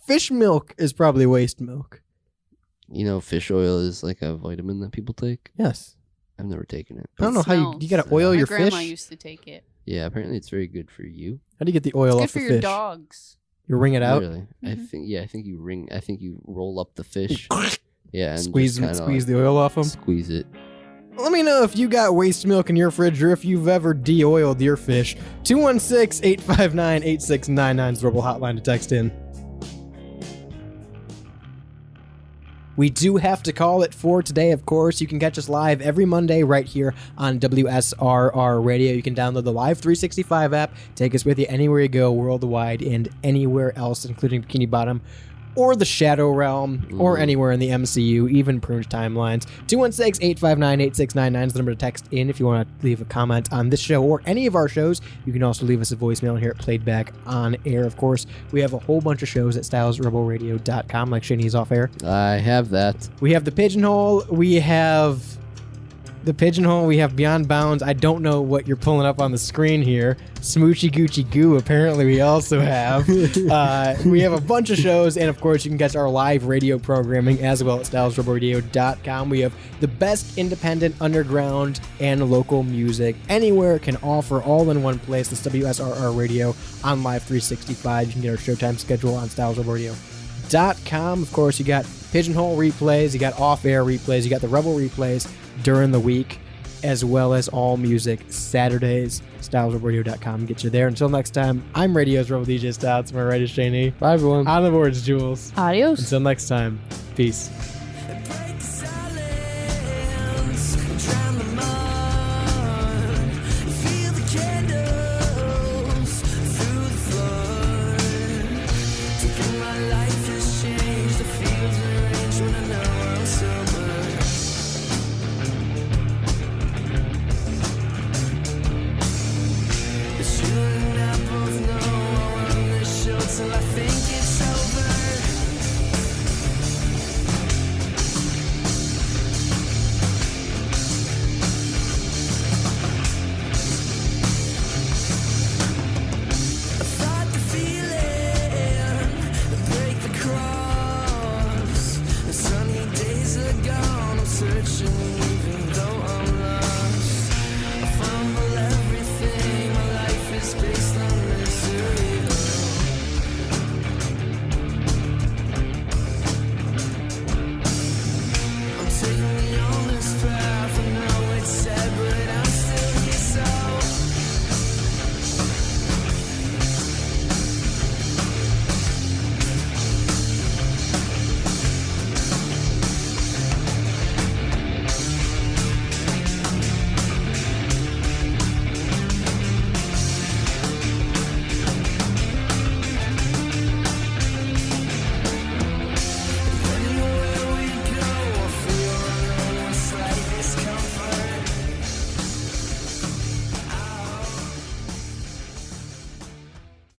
Fish milk is probably waste milk. You know, fish oil is like a vitamin that people take? Yes. I've never taken it. I don't know how you gotta oil your fish. My grandma used to take it. Yeah, apparently it's very good for you. How do you get the oil off the fish? Good for your dogs. You wring it out? Really? Mm-hmm. I think you roll up the fish. Yeah, and squeeze the oil off them? Squeeze it. Let me know if you got waste milk in your fridge or if you've ever de-oiled your fish. 216-859-8699 is the Rebel hotline to text in. We do have to call it for today, of course. You can catch us live every Monday right here on WSRR Radio. You can download the Live 365 app. Take us with you anywhere you go, worldwide, and anywhere else, including Bikini Bottom, or the Shadow Realm, or anywhere in the MCU, even Pruned Timelines. 216-859-8699 is the number to text in if you want to leave a comment on this show or any of our shows. You can also leave us a voicemail here at Played Back on Air, of course. We have a whole bunch of shows at stylesrebelradio.com, like Shane's off air. I have that. We have The Pigeonhole. We have Beyond Bounds. I don't know what you're pulling up on the screen here. Smoochy Gucci Goo, apparently we also have. We have a bunch of shows, and of course you can catch our live radio programming as well at stylesrebelradio.com. We have the best independent, underground, and local music anywhere. It can offer all in one place. That's WSRR Radio on Live 365. You can get our showtime schedule on stylesrebelradio.com. Of course, you got Pigeonhole replays, you got off-air replays, you got the Rebel replays during the week, as well as all music Saturdays. StylesRebelRadio.com. Get you there. Until next time, I'm Radio's Rebel DJ Styles. My right is Shane. Bye, everyone. On the boards, Jules. Adios. Until next time, peace.